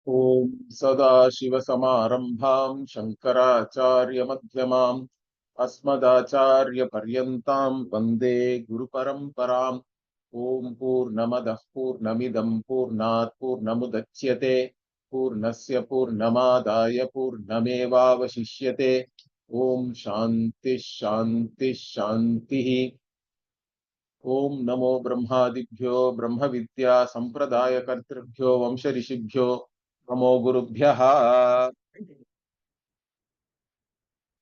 ॐ सदाशिवसमारम्भां शङ्कराचार्यमध्यमाम् अस्मदाचार्यपर्यन्तां वन्दे गुरुपरम्पराम्। ॐ पूर्णमदः पूर्णमिदं पूर्णात् पूर्णमुदच्यते पूर्णस्य पूर्णमादाय पूर्णमेवावशिष्यते। ॐ शान्तिः शान्तिः शान्तिः। ॐ नमो ब्रह्मादिभ्यो ब्रह्मविद्या सम्प्रदायकर्तृभ्यो वंशऋषिभ्यो नमो गुरुभ्यः।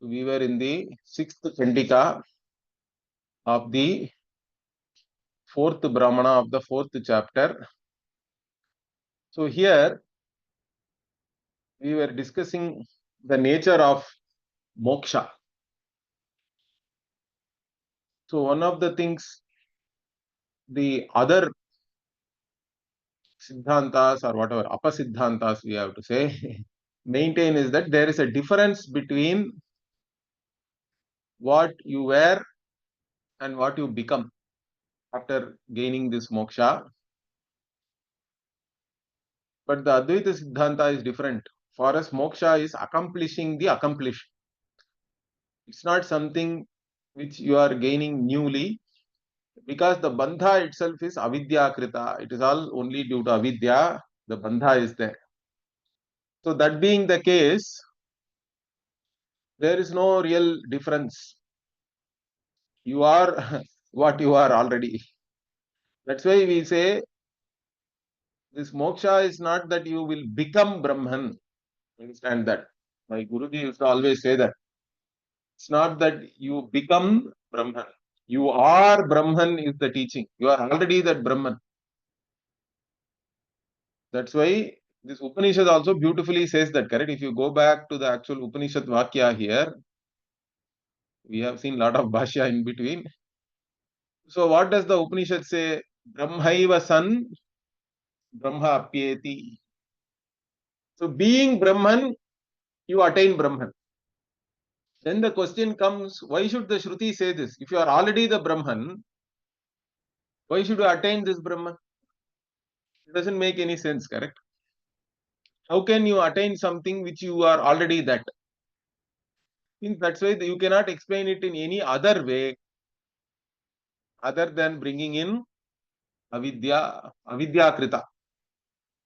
We were in the sixth Chandika of the fourth Brahmana of the fourth chapter. So here we were discussing the nature of moksha. So one of the things the other siddhantas or whatever apasiddhantas we have to say maintain is that there is a difference between what you were and what you become after gaining this moksha. But the Advaita Siddhanta is different. For us, moksha is accomplishing the accomplished. It's not something which you are gaining newly, because the bandha itself is avidya krita. It is all only due to avidya. The bandha is there. So that being the case, there is no real difference. You are what you are already. That's why we say this moksha is not that you will become Brahman. Understand that. My Guruji used to always say that. It's not that you become Brahman. You are Brahman is the teaching. You are already that Brahman. That's why this Upanishad also beautifully says that, correct? If you go back to the actual Upanishad Vakya here, we have seen a lot of Bhashya in between. So what does the Upanishad say? Brahmaiva san Brahma apyeti. So being Brahman, you attain Brahman. Then the question comes, why should the Shruti say this? If you are already the Brahman, why should you attain this Brahman? It doesn't make any sense, correct? How can you attain something which you are already that? Means that's why you cannot explain it in any other way other than bringing in avidya krita.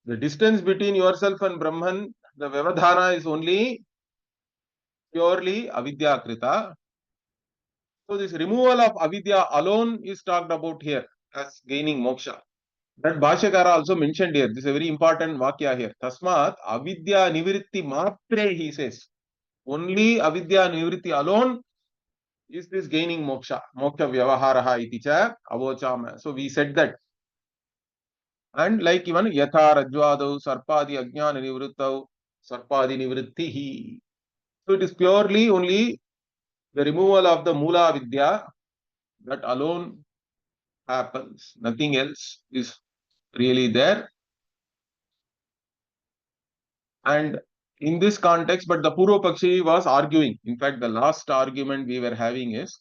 The distance between yourself and Brahman, the Vyavadhana is only purely avidya krita. So this removal of avidya alone is talked about here as gaining moksha. That Bhashyakara also mentioned here. This is a very important vakya here. Tasmat avidya nivritti matre, he says. Only avidya nivritti alone is this gaining moksha. Moksha vyavaharaha iti cha avochama. So we said that. And like even yatha rajvadau sarpadi ajnana nivrittau sarpadi nivrittihi. So it is purely only the removal of the mula vidya that alone happens. Nothing else is really there. And in this context, but the Purva Pakshi was arguing. In fact, the last argument we were having is,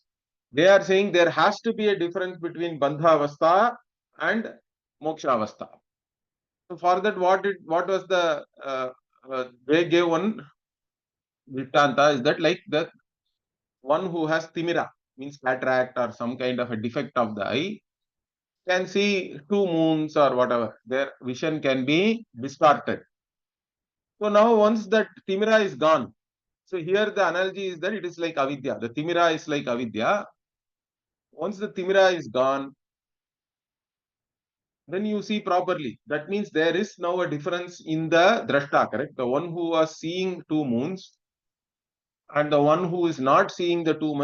they are saying there has to be a difference between Bandha Avastha and Moksha Avastha. So for that, what was the they gave one Vrittanta is that, like the one who has Timira, means cataract or some kind of a defect of the eye, can see two moons or whatever. Their vision can be distorted. So now once that Timira is gone, so here the analogy is that it is like avidya. The Timira is like avidya. Once the Timira is gone, then you see properly. That means there is now a difference in the drashta, correct? The one who was seeing two moons and the one who is not seeing the two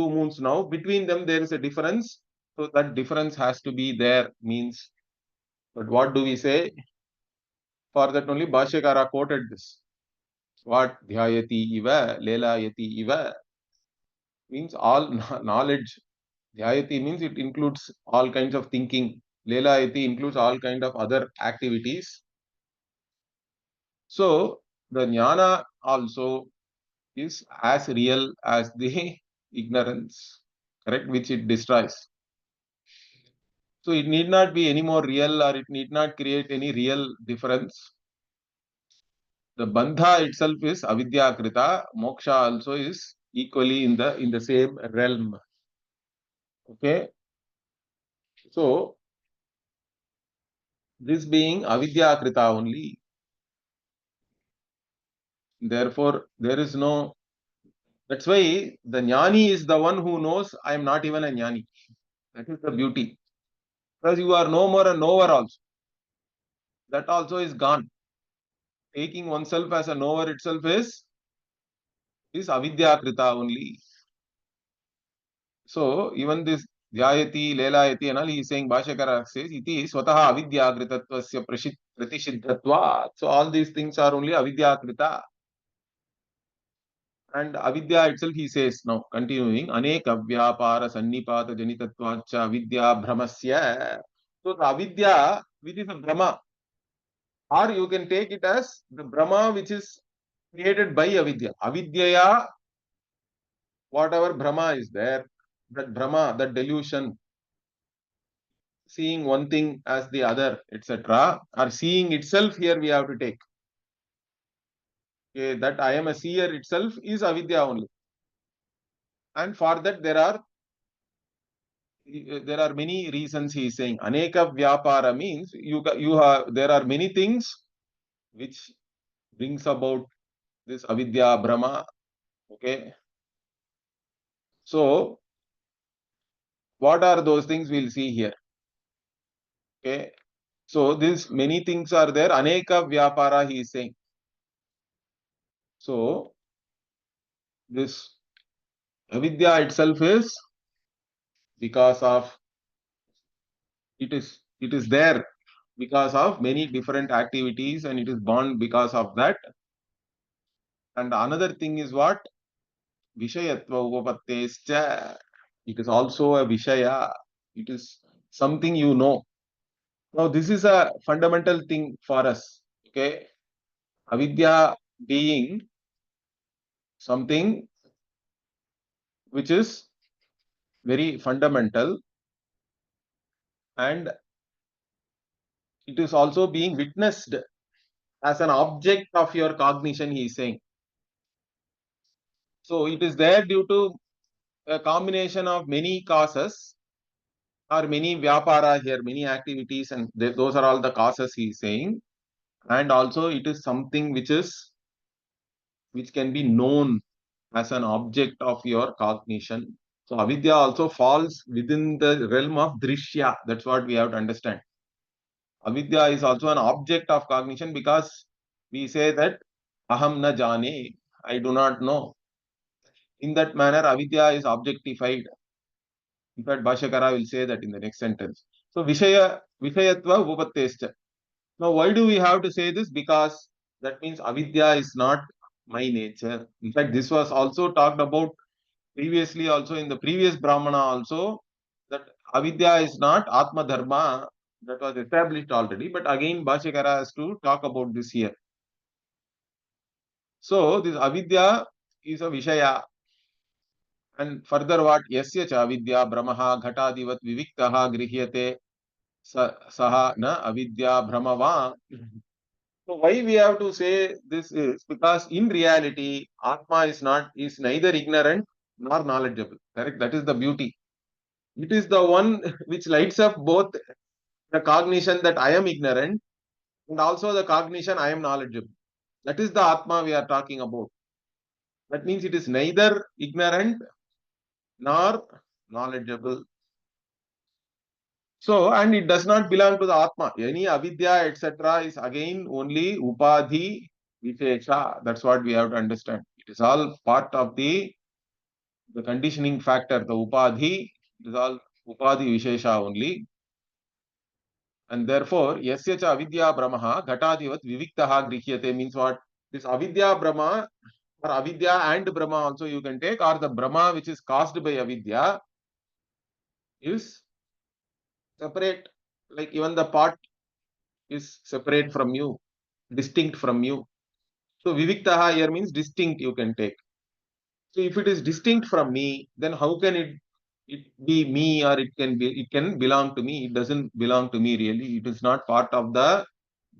moons now, between them there is a difference. So that difference has to be there, means. But what do we say? For that only Bhashyakara quoted this. What dhyayati iva, lelayati iva, means all knowledge. Dhyayati means it includes all kinds of thinking. Lelayati includes all kind of other activities. So the jnana also is as real as the ignorance, correct, which it destroys. So it need not be any more real, or it need not create any real difference. the bandha itself is avidya krita, moksha also is equally in the same realm. Okay, so this being avidya krita only, therefore there is no. That's why the jnani is the one who knows I am not even a jnani. That is the beauty. Because you are no more a knower also. That also is gone. Taking oneself as a knower itself is avidya krita only. So even this Jayati, Lelayati and all, he is saying, Bhashyakara says, iti swataha avidya kritatvasya pratishidhatva. So all these things are only avidya krita. And avidya itself, he says now, continuing, aneka vyapara sannipata janitatvacha avidya brahmasya. So the avidya, which is a brahma, or you can take it as the brahma which is created by avidya. Avidyaya, whatever brahma is there, that brahma, that delusion, seeing one thing as the other, etc., or seeing itself here we have to take. Okay, that I am a seer itself is avidya only. And for that there are many reasons he is saying. Aneka vyapara means you have there are many things which brings about this avidya brahma. Okay. So what are those things we'll see here? Okay. So this many things are there. Aneka vyapara he is saying. So this avidya itself is because of it is there because of many different activities and it is born because of that. And another thing is what? Vishayatva upapattescha. It is also a Vishaya. It is something you know. Now this is a fundamental thing for us. Okay. Avidya being something which is very fundamental and it is also being witnessed as an object of your cognition, he is saying. So it is there due to a combination of many causes or many vyapara here, many activities, and those are all the causes he is saying. And also it is something which can be known as an object of your cognition. So avidya also falls within the realm of drishya. That's what we have to understand. Avidya is also an object of cognition because we say that aham na jane, I do not know. In that manner, avidya is objectified. In fact, Bhashyakara will say that in the next sentence. So Vishayatva upapattescha. Now, why do we have to say this? Because that means avidya is not my nature. In fact, this was also talked about previously, also in the previous Brahmana, also that avidya is not Atma Dharma. That was established already. But again, Bhashyakara has to talk about this here. So, this avidya is a Vishaya. And further, what? Yasya cha avidya brahmaha ghatadivat viviktaha grihyate saha na avidya brahmava. So why we have to say this is because in reality, Atma is neither ignorant nor knowledgeable. Correct? That is the beauty. It is the one which lights up both the cognition that I am ignorant and also the cognition I am knowledgeable. That is the Atma we are talking about. That means it is neither ignorant nor knowledgeable. So, and it does not belong to the Atma. Any avidya, etc., is again only upadhi vishesha. That's what we have to understand. It is all part of the conditioning factor, the upadhi. It is all upadhi vishesha only. And therefore, yasya cha avidya brahmaha ghatadivat viviktaha grihyate means what? This avidya brahma or avidya and brahma also you can take, or the brahma which is caused by avidya is separate. Like even the pot is separate from you, distinct from you. So viviktaha here means distinct you can take. So if it is distinct from me, then how can it be me or it can belong to me? It doesn't belong to me really. It is not part of the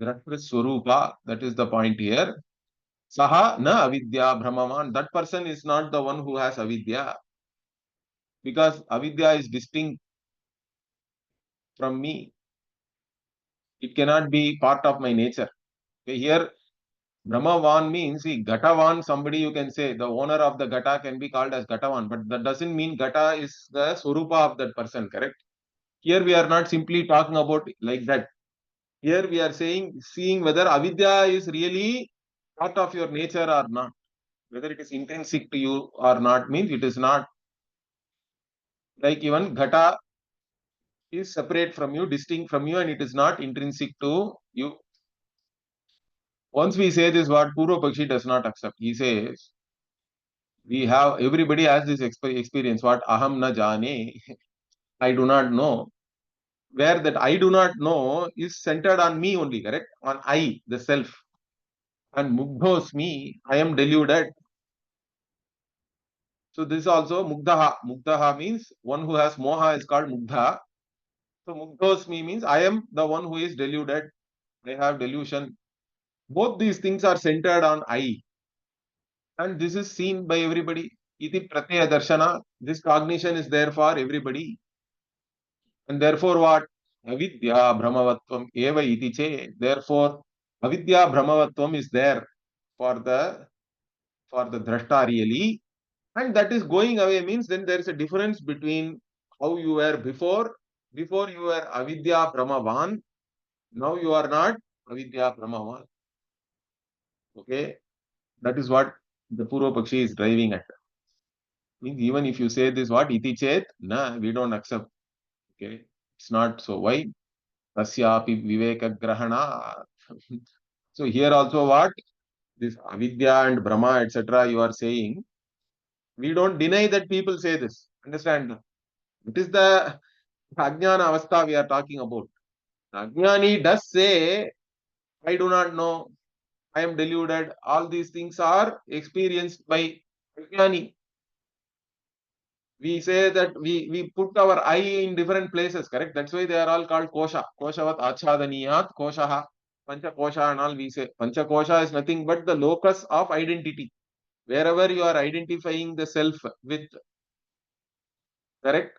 Drashtra Swarupa. That is the point here. Saha na avidya brahmavan. That person is not the one who has avidya, because avidya is distinct from me. It cannot be part of my nature. Okay, here Brahmavan means, see, Gatavan, somebody you can say, the owner of the Gata can be called as Gatavan, but that doesn't mean Gata is the Swarupa of that person, correct? Here we are not simply talking about like that. Here we are saying, seeing whether avidya is really part of your nature or not, whether it is intrinsic to you or not, means it is not. Like even Gata is separate from you, distinct from you, and it is not intrinsic to you. Once we say this, what Purva Pakshi does not accept. He says, we have, everybody has this experience, what aham na jane, I do not know. Where that I do not know is centered on me only, correct? On I, the self. And mugdhos me, I am deluded. So this is also mugdha. Mugdha means one who has moha is called mugdha. So mugdhos me means I am the one who is deluded. I have delusion. Both these things are centered on I. And this is seen by everybody. Iti pratyaya darshana. This cognition is there for everybody. And therefore what? Avidya brahmavatvam eva iti che. Therefore, avidya brahmavatvam is there for the drashta really. And that is going away means then there is a difference between how you were before. Before you were avidya brahmavan. Now you are not avidya brahmavan. Okay. That is what the Purva Pakshi is driving at. Means even if you say this what iti chet, nah, we don't accept. Okay. It's not so. Why? Tasyapi viveka grahana. So here also what? This avidya and brahma, etc. you are saying. We don't deny that people say this. Understand? It is the Ajnana avastha we are talking about. Ajnani does say, I do not know, I am deluded. All these things are experienced by Ajnani. We say that we put our I in different places, correct? That's why they are all called kosha. Koshavat achadaniyat koshaha. Pancha kosha and all we say. Pancha kosha is nothing but the locus of identity. Wherever you are identifying the self with, correct?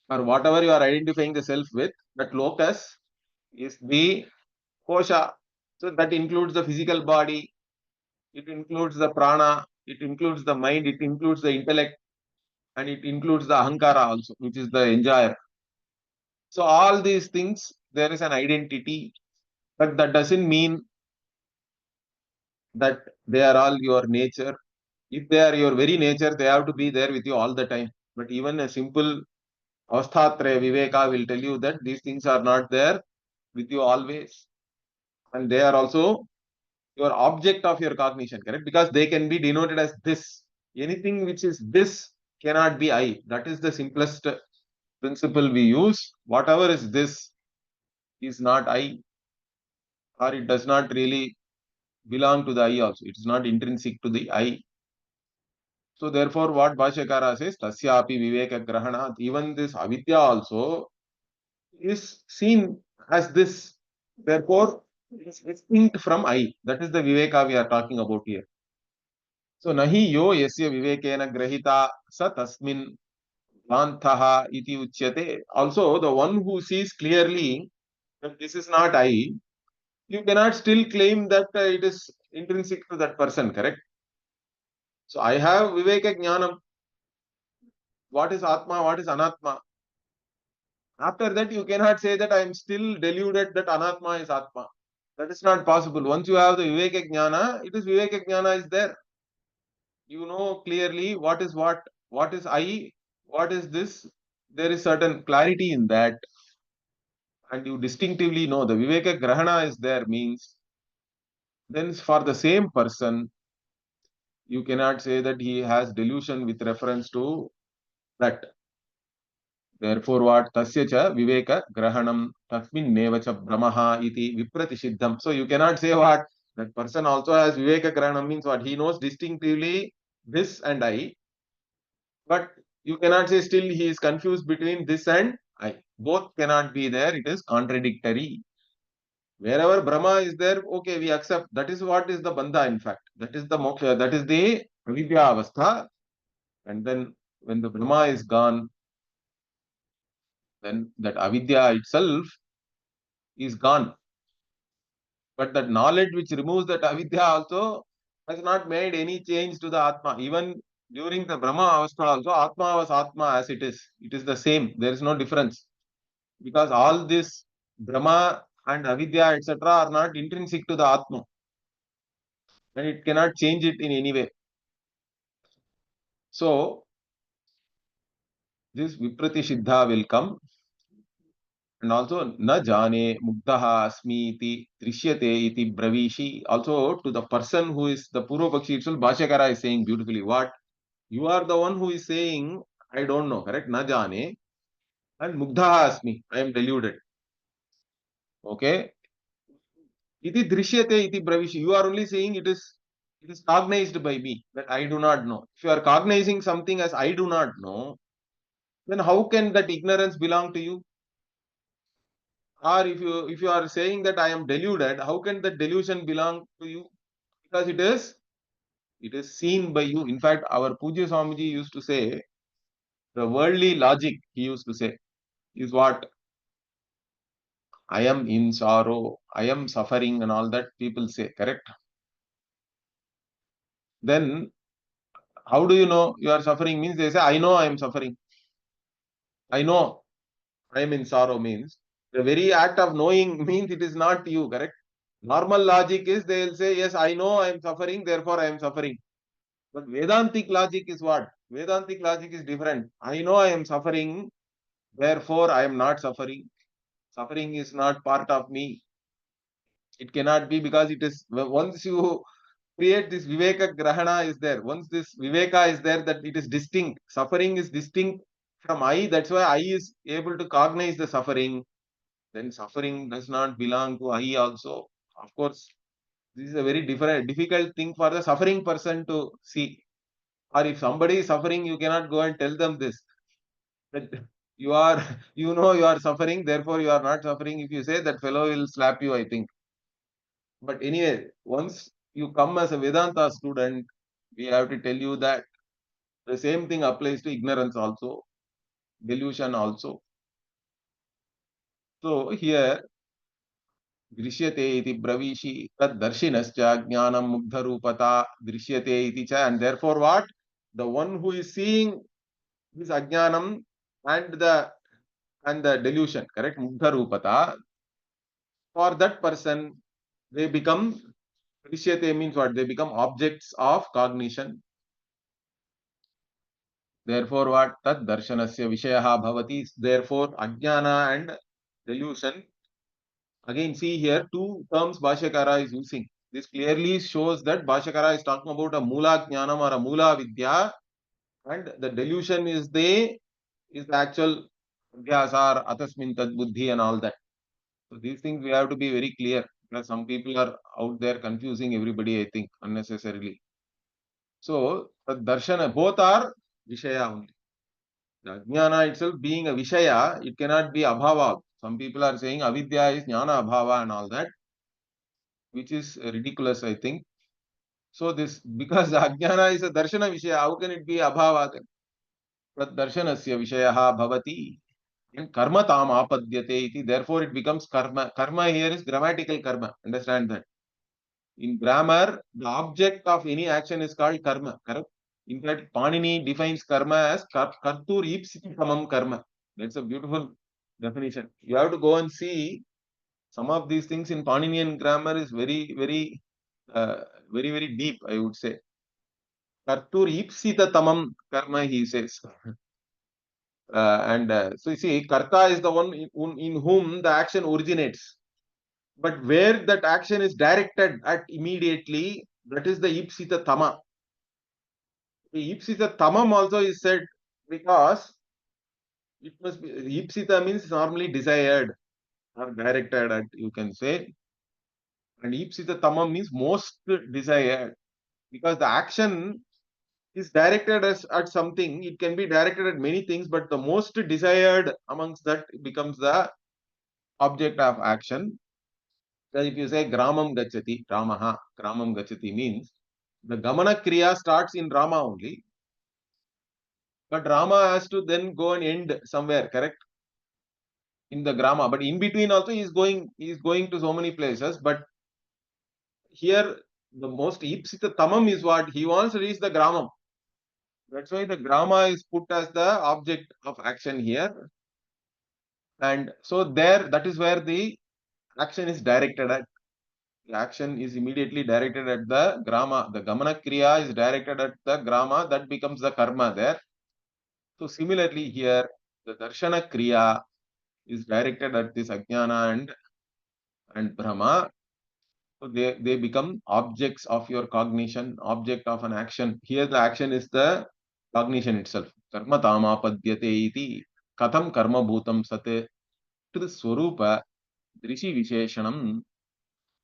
Or whatever you are identifying the self with, that locus is the kosha. So that includes the physical body, it includes the prana, it includes the mind, it includes the intellect, and it includes the ahankara also, which is the enjoyer. So all these things, there is an identity, but that doesn't mean that they are all your nature. If they are your very nature, they have to be there with you all the time. But even a simple avasthatraya viveka will tell you that these things are not there with you always. And they are also your object of your cognition, correct? Because they can be denoted as this. Anything which is this cannot be I. That is the simplest principle we use. Whatever is this is not I, or it does not really belong to the I also. It is not intrinsic to the I. So therefore, what Bhashyakara says, Tasyapi Viveka Grahana, even this avidya also is seen as this. Therefore, it is distinct from I. That is the Viveka we are talking about here. So nahi yo yasya vivekena grahita sa tasmin vantaha iti uchyate. Also, the one who sees clearly that this is not I, you cannot still claim that it is intrinsic to that person, correct? So I have viveka jnanam. What is atma? What is anatma? After that, you cannot say that I am still deluded that anatma is atma. That is not possible. Once you have the viveka jnana, it is viveka jnana is there. You know clearly what is I, what is this. There is certain clarity in that, and you distinctively know the viveka grahana is there means then for the same person you cannot say that he has delusion with reference to that. Therefore, what tasya cha viveka grahanam tasmin neva cha brahmaha iti vipratishiddham. So you cannot say what that person also has viveka grahanam means what he knows distinctively this and I, but you cannot say still he is confused between this and I. Both cannot be there. It is contradictory. Wherever Brahma is there, okay, we accept. That is what is the bandha, in fact. That is the moksha, that is the avidya avastha. And then when the Brahma is gone, then that avidya itself is gone. But that knowledge which removes that avidya also has not made any change to the Atma. Even during the Brahma avastha also, Atma was Atma as it is. It is the same. There is no difference. Because all this Brahma and avidya, etc., are not intrinsic to the Atma. And it cannot change it in any way. So, this Viprati Siddha will come. And also, na jane mugdaha asmi iti drishyate iti bravishi. Also, to the person who is the Purva Pakshi itself, Bhashyakara is saying beautifully, what? You are the one who is saying, I don't know, correct? Na jane. And mugdaha asmi. I am deluded. Okay? Iti drishyate iti bravishi. You are only saying it is cognized by me that I do not know. If you are cognizing something as I do not know, then how can that ignorance belong to you? Or if you are saying that I am deluded, how can that delusion belong to you? Because it is seen by you. In fact, our Pujya Swamiji used to say, the worldly logic, he used to say, is what? I am in sorrow, I am suffering, and all that people say, correct? Then how do you know you are suffering? Means they say, I know I am suffering. I know I am in sorrow means the very act of knowing means it is not you, correct? Normal logic is they will say, yes, I know I am suffering, therefore I am suffering. But Vedantic logic is what? Vedantic logic is different. I know I am suffering, therefore I am not suffering. Suffering is not part of me. It cannot be because it is, once you create this Viveka Grahana is there, once this Viveka is there, that it is distinct. Suffering is distinct from I. That's why I is able to cognize the suffering. Then suffering does not belong to I also. Of course, this is a very difficult thing for the suffering person to see. Or if somebody is suffering, you cannot go and tell them this. That you are, you know, you are suffering, therefore you are not suffering. If you say, that fellow will slap you, I think. But anyway, once you come as a Vedanta student, we have to tell you that the same thing applies to ignorance also, delusion also. So here, Drishyate iti bravishi tad darshinascha jnanam mugdharupata drishyate iti cha. And therefore what? The one who is seeing this ajnanam and the delusion, correct? Mugdharupata, for that person, they become, Drishyate means what? They become objects of cognition. Therefore, what? Tad darshanasya vishayaha bhavati. Therefore, ajnana and delusion. Again, see here, two terms Bhashyakara is using. This clearly shows that Bhashyakara is talking about a mula jnanam or a mula vidya, and the delusion is the actual abhyasa, atasmin tad buddhi and all that. So these things we have to be very clear, because some people are out there confusing everybody, I think, unnecessarily. So, the darshana, both are vishaya only. The jnana itself being a vishaya, it cannot be abhava. Some people are saying avidya is jnana abhava and all that, which is ridiculous, I think. So this, because the ajnana is a darshana vishaya, how can it be abhava then? Tat darshanasya vishayaha bhavati. And karma tam apadyate iti. Therefore it becomes karma. Karma here is grammatical karma. Understand that. In grammar, the object of any action is called karma. Correct? In fact, Panini defines karma as kartur ipsiti samam karma. That's a beautiful definition. You have to go and see some of these things in Paninian grammar is uh, very deep, I would say. Kartur ipsita tamam karma, he says. So you see, karta is the one in whom the action originates. But where that action is directed at immediately, that is the ipsita tama. The ipsita tamam also is said because it must be, ipsita means normally desired or directed at, you can say. And ipsita tamam means most desired, because the action is directed at something. It can be directed at many things, but the most desired amongst that becomes the object of action. If you say Gramam Gachati, Ramaha, Gramam Gachati means the Gamana Kriya starts in Rama only, but Rama has to then go and end somewhere, correct? In the Grama, but in between also he is going to so many places, but here the most Ipsita Tamam is what he wants to reach the Gramam. That's why the Grama is put as the object of action here. And so there, that is where the action is directed at. The action is immediately directed at the Grama. The Gamana Kriya is directed at the Grama, that becomes the Karma there. So similarly here, the Darshana Kriya is directed at this Ajnana and Brahma. So they become objects of your cognition, object of an action. Here the action is the cognition itself. Karma tama padyate iti katham karma bhutam sat to the swarupa drishi visheshanam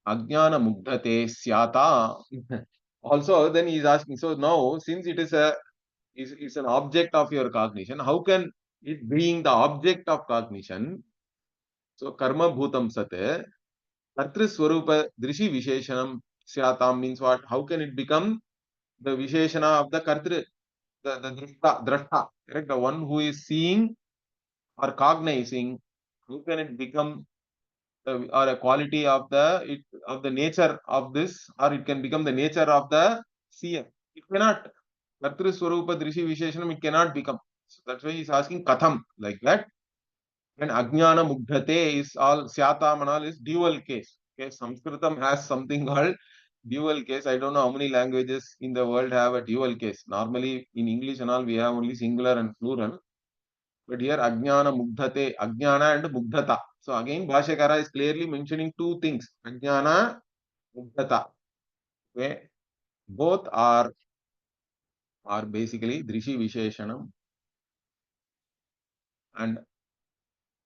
ajnana mugdhate syata. Also, then he is asking, so now since it is is an object of your cognition, how can it being the object of cognition? So karma bhutam sat Kartri Swarupa Drishi Visheshanam Syatam means what? How can it become the Visheshana of the Kartri, the Drashta, correct? The one who is seeing or cognizing. How can it become or a quality of the nature of this, or it can become the nature of the seer? It cannot. Kartri Swarupa Drishi Visheshanam, it cannot become. So that's why he's asking Katham like that. And Ajnana Mugdhate is all Syata Manal is dual case. Okay, Sanskritam has something called dual case. I don't know how many languages in the world have a dual case. Normally in English and all we have only singular and plural. But here Ajnana Mugdhate, Ajnana and Mugdhata. So again Bhashyakara is clearly mentioning two things. Ajnana, Mugdhata. Okay. Both are basically Drishi Visheshanam, and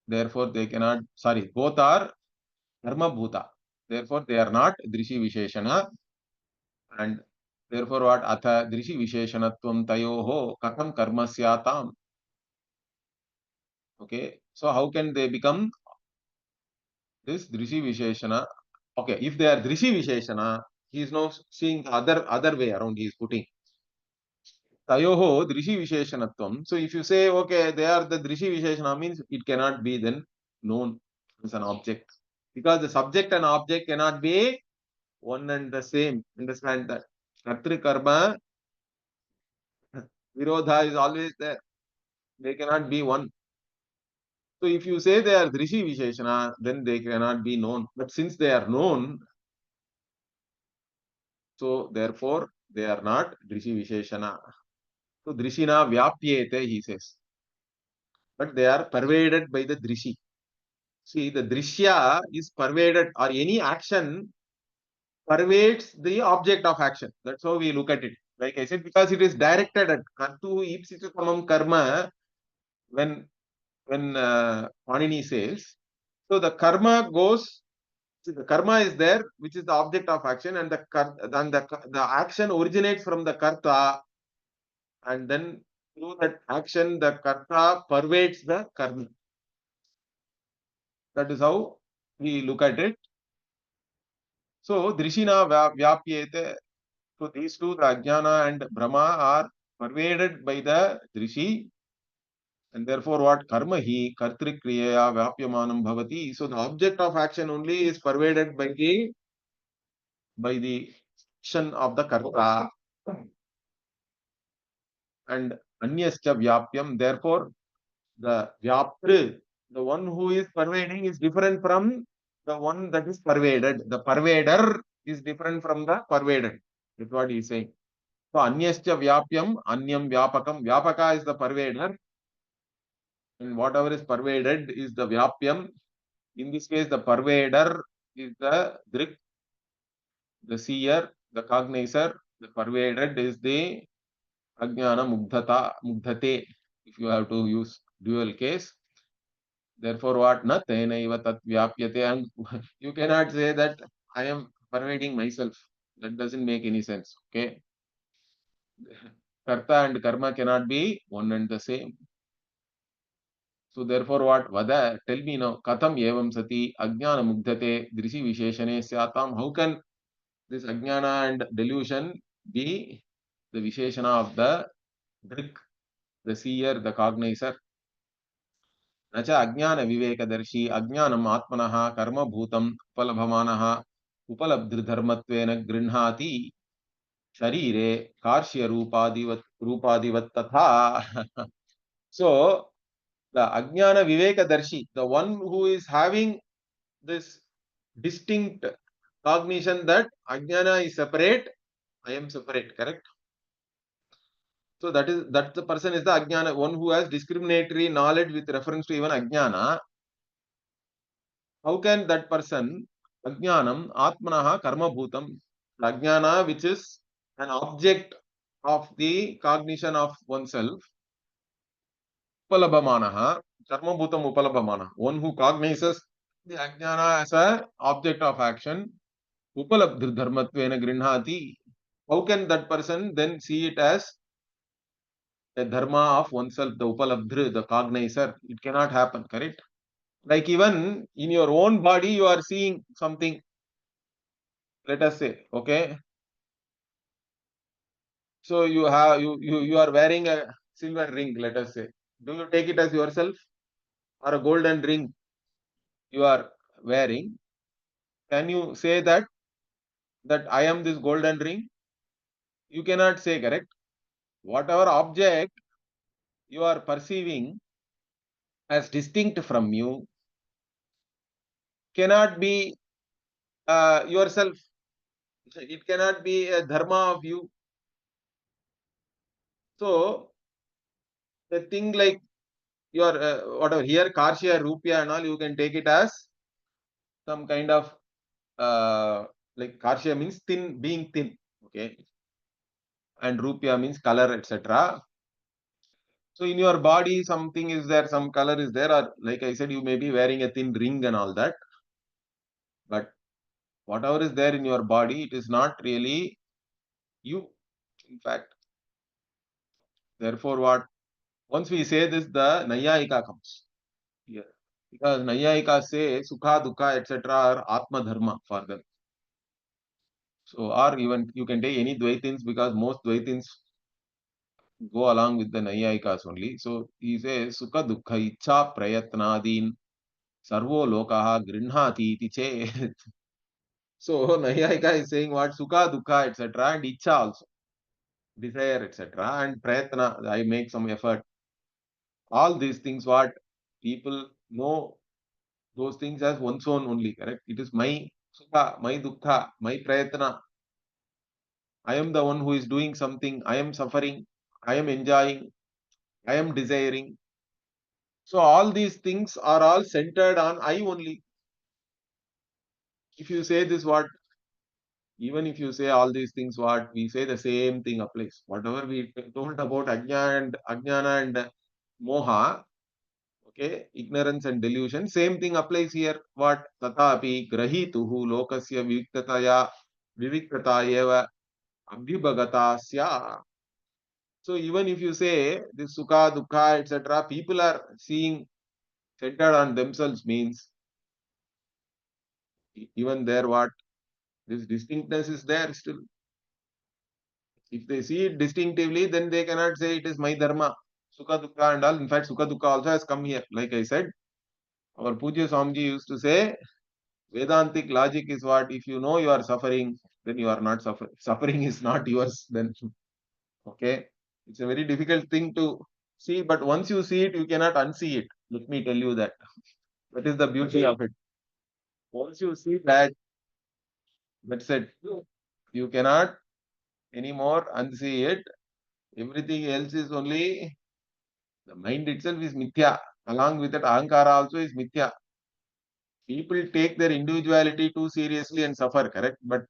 therefore they cannot, sorry, both are Karma Bhuta. Therefore they are not Drishi Visheshana. And therefore what? Atha Drishi Visheshanatvam Tayoho Katham Karma Syatam. Okay. So how can they become this Drishi Visheshana? Okay. If they are Drishi Visheshana, he is now seeing the other way around. He is putting Tayoho Drishi Visheshanatvam. So if you say, okay, they are the Drishi Visheshana, means it cannot be then known as an object. Because the subject and object cannot be one and the same. Understand that? Kartri Karma Virodha is always there. They cannot be one. So if you say they are Drishi Visheshana, then they cannot be known. But since they are known, so therefore they are not Drishi Visheshana. So Drishina Vyapyete, he says. But they are pervaded by the Drishi. See, the Drishya is pervaded, or any action pervades the object of action. That's how we look at it. Like I said, because it is directed at Kartu Ipsitu Samam Karma, when Panini says, so the karma goes. See, the karma is there, which is the object of action, and the action originates from the karta, and then through that action, the karta pervades the karma. That is how we look at it. So, drishina vyapyete. So, these two, the ajnana and brahma, are pervaded by the drishi, and therefore, what karma hi kartri kriya vyapyamanam bhavati. So, the object of action only is pervaded by the action of the karta. And anyascha vyapyam, therefore the vyaptri, the one who is pervading, is different from the one that is pervaded. The pervader is different from the pervaded. That's what he is saying. So anyascha vyapyam anyam vyapakam. Vyapaka is the pervader, and whatever is pervaded is the vyapyam. In this case, the pervader is the drik, the seer, the cognizer. The pervaded is the Ajnana Mugdhate, if you have to use dual case. Therefore, what? Na tenaiva tat vyapyate. And you cannot say that I am pervading myself. That doesn't make any sense. Okay. Karta and karma cannot be one and the same. So therefore what? Vada, tell me now, katham evam sati ajnana mugdate drishi visheshane syatam. How can this ajnana and delusion be the visheshana of the drik, the seer, the cognizer? Nacha ajnana vivekadarshi ajnanam atmanaha karma bhutam upalabhamanaha upalabdridharmatvena grinhati sharire karshya rupadivat tatha. So the ajnana vivekadarshi, the one who is having this distinct cognition that ajnana is separate, I am separate, correct? So that the person is the ajnana, one who has discriminatory knowledge with reference to even ajnana. How can that person ajnanam atmanaha karma bhutam, ajnana which is an object of the cognition of oneself, upalabhamanaha, karma bhutam upalabhamana, one who cognizes the ajnana as a object of action, upalabdharmatvena grinhati. How can that person then see it as a dharma of oneself, the upalabdhr, the cognizer? It cannot happen, correct? Like even in your own body, you are seeing something, let us say, okay? So you are wearing a silver ring, let us say. Do you take it as yourself or a golden ring you are wearing? Can you say that I am this golden ring? You cannot say, correct? Whatever object you are perceiving as distinct from you cannot be yourself. It cannot be a dharma of you. So the thing like your whatever here karshya rupya and all, you can take it as some kind of like karshya means thin, being thin, okay, and rupya means color, etc. So in your body something is there, some color is there, or like I said, you may be wearing a thin ring and all that, but whatever is there in your body, it is not really you, in fact. Therefore what, once we say this, the nayayika comes here, because nayayika say sukha dukkha etc are atma dharma for them. So or even you can take any dvaitins, because most dvaitins go along with the Nayayikas only. So he says Sukha Dukkha Icha Prayatnadin Sarvo Lokaha Grinhati iti chet. So Nayayika is saying what? Sukha Dukkha etc. and Icha also, desire etc. and Prayatna, I make some effort. All these things what people know, those things as one's own only, correct? It is my Sukha, my Dukkha, my Prayatna. I am the one who is doing something. I am suffering. I am enjoying. I am desiring. So all these things are all centered on I only. If you say this what, even if you say all these things what, we say the same thing applies. Whatever we told about ajnana and moha, okay, ignorance and delusion, same thing applies here. What? Tatapi grahituhu lokasya viviktata eva abhibhagata sya. So even if you say this sukha, dukkha, etc., people are seeing centered on themselves means even there what, this distinctness is there still. If they see it distinctively, then they cannot say it is my dharma. Sukha Dukkha and all. In fact, Sukha Dukkha also has come here. Like I said, our Pujya Swamiji used to say, Vedantic logic is what? If you know you are suffering, then you are not suffering. Suffering is not yours, then. Okay. It's a very difficult thing to see, but once you see it, you cannot unsee it. Let me tell you that. That is the beauty of it. Once you see that, that's it. You cannot anymore unsee it. Everything else is only the mind itself is mithya. Along with that, ahankara also is mithya. People take their individuality too seriously and suffer, correct? But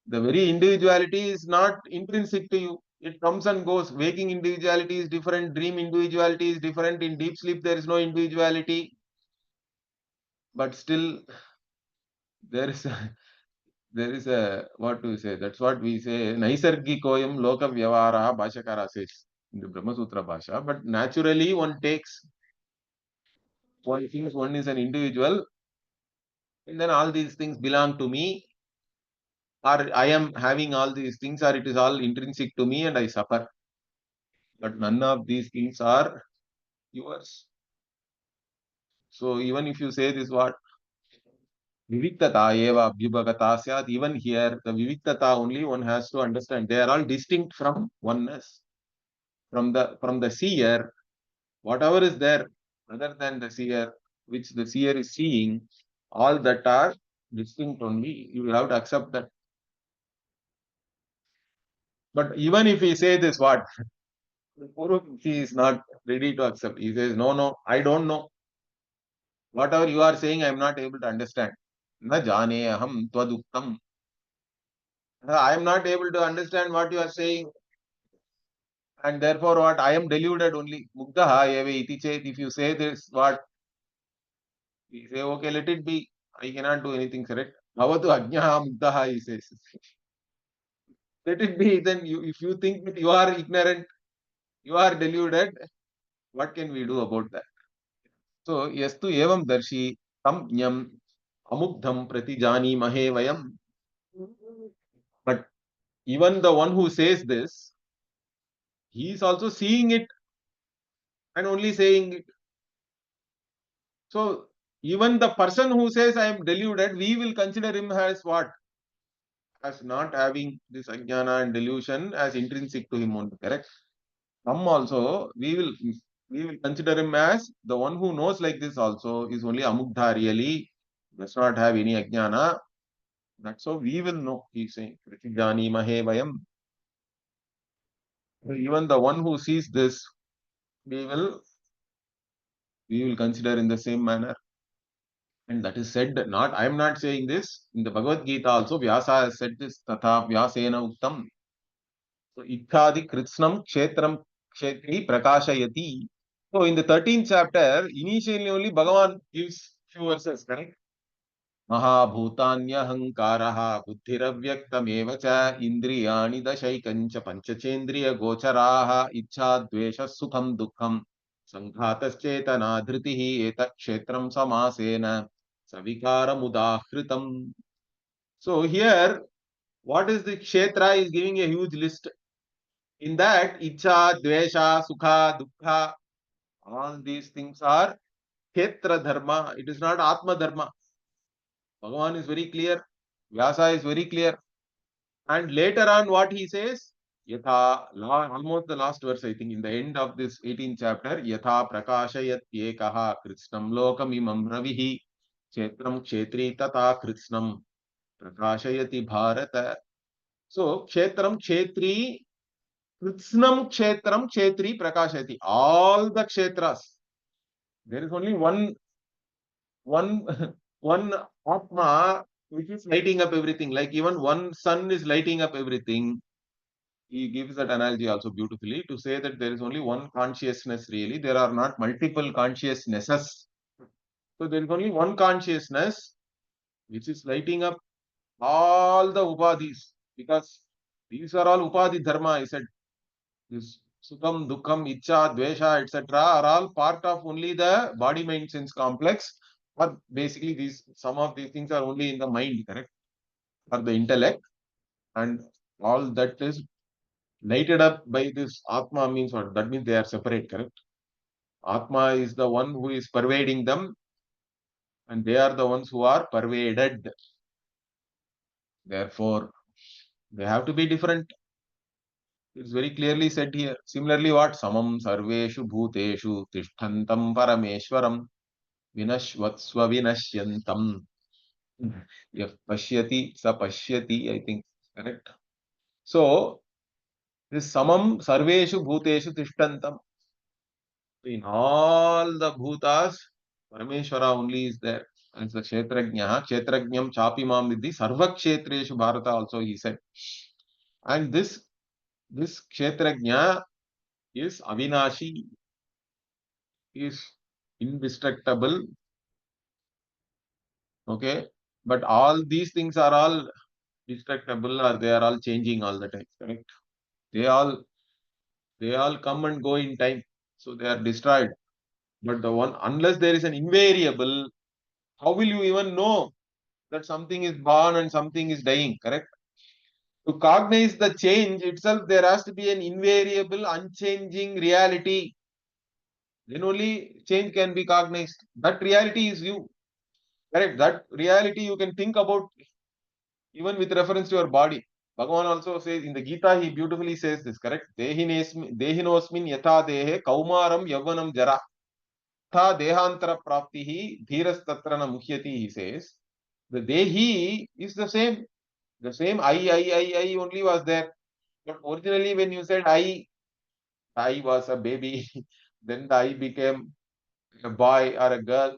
the very individuality is not intrinsic to you. It comes and goes. Waking individuality is different. Dream individuality is different. In deep sleep, there is no individuality. But still, there is a, there is a, what to say? That's what we say. Naisargikoyam loka vyavara, Bhashyakara says in the Brahma Sutra Bhasha. But naturally, one takes One thinks one is an individual, and then all these things belong to me, or I am having all these things, or it is all intrinsic to me and I suffer. But none of these things are yours. So even if you say this what viviktata eva abhyubhagata syat, even here the viviktata only one has to understand. They are all distinct from oneness. From the seer, whatever is there other than the seer, which the seer is seeing, all that are distinct only. You will have to accept that. But even if we say this, what? The Purvakshi is not ready to accept. He says, no, no, I don't know. Whatever you are saying, I am not able to understand. Na jane aham twaduktam. I am not able to understand what you are saying. And therefore, what? I am deluded only. Mugdaha eve iti chet. If you say this, what? We say, okay, let it be. I cannot do anything, correct? Bhavatu ajnaha mugdaha, he says. Let it be. Then if you think that you are ignorant, you are deluded, what can we do about that? So, yastu evam darshi tam nyam amugdham prati jani mahe vayam. But even the one who says this, he is also seeing it and only saying it. So, even the person who says I am deluded, we will consider him as what? As not having this ajnana and delusion as intrinsic to him only, correct? Some also, we will consider him as the one who knows like this also is only amugdha really, does not have any ajnana. That's how we will know, he's saying. Pratijani mahe vayam. Even the one who sees this, we will we will consider in the same manner. And that is said, not I am not saying this. In the Bhagavad Gita also, Vyasa has said this, Tatha Vyasena Uttam. So, Ichhadi Kritsnam Kshetram Kshetri Prakashayati. So, in the 13th chapter, initially only Bhagavan gives few verses, correct? महाभूतान्यहङ्कारः बुद्धिरव्यक्तमेव च इन्द्रियाणि दशैकञ्च पञ्चचेन्द्रियगोचराः इच्छा द्वेषः सुखं दुःखं सङ्घातश्चेतना धृतिः एतत् क्षेत्रं समासेन सविकारमुदाहृतम्. So here, what is the kshetra is giving a huge list. In that, ichha, dvesha, sukha, dukkha, all these things are kshetra dharma. It is not atma dharma. Bhagavan is very clear. Vyasa is very clear. And later on, what he says, almost the last verse, I think, in the end of this 18th chapter, Yatha prakashayat yekaha kritsnam lokam imam ravihi kshetram kshetri tata kritsnam prakashayati bharata. So, kshetram kshetri, kritsnam kshetram kshetri prakashayati. All the kshetras. There is only one, one Atma which is lighting up everything. Like even one sun is lighting up everything. He gives that analogy also beautifully to say that there is only one consciousness really. There are not multiple consciousnesses. So there is only one consciousness which is lighting up all the upadhis, because these are all upadhi dharma, I said. This sukham, dukkam, ichha, dvesha, etc. are all part of only the body mind sense complex. Or basically these some of these things are only in the mind, correct? Or the intellect. And all that is lighted up by this Atma means what? That means they are separate, correct? Atma is the one who is pervading them, and they are the ones who are pervaded. Therefore, they have to be different. It's very clearly said here. Similarly, what? Samam sarveshu bhuteshu tishthantam parameshwaram vinashvatsva vinashyantam. Yah pashyati sa pashyati, I think. Correct. So, this samam sarveshu bhuteshu tishtantam. In all the bhutas, Parameshwara only is there. As the Kshetrajna, Kshetrajnam Chapimam Vidhi, Sarva Kshetreshu Bharata also he said. And this Kshetrajna is Avinashi, is indestructible. Okay. But all these things are all destructible, or they are all changing all the time. Correct. They all they all come and go in time. So they are destroyed. But the one, unless there is an invariable, how will you even know that something is born and something is dying, correct? To cognize the change itself, there has to be an invariable, unchanging reality. Then only change can be cognized. That reality is you, correct? That reality you can think about even with reference to your body. Bhagavan also says in the Gita, he beautifully says this, correct? Dehinosmin yatha dehe kaumaram yavvanam jara. Tha dehantara praptihi dhiras tatrana muhyati, he says. The Dehi is the same. The same I only was there. But originally when you said I was a baby, then the I became a boy or a girl,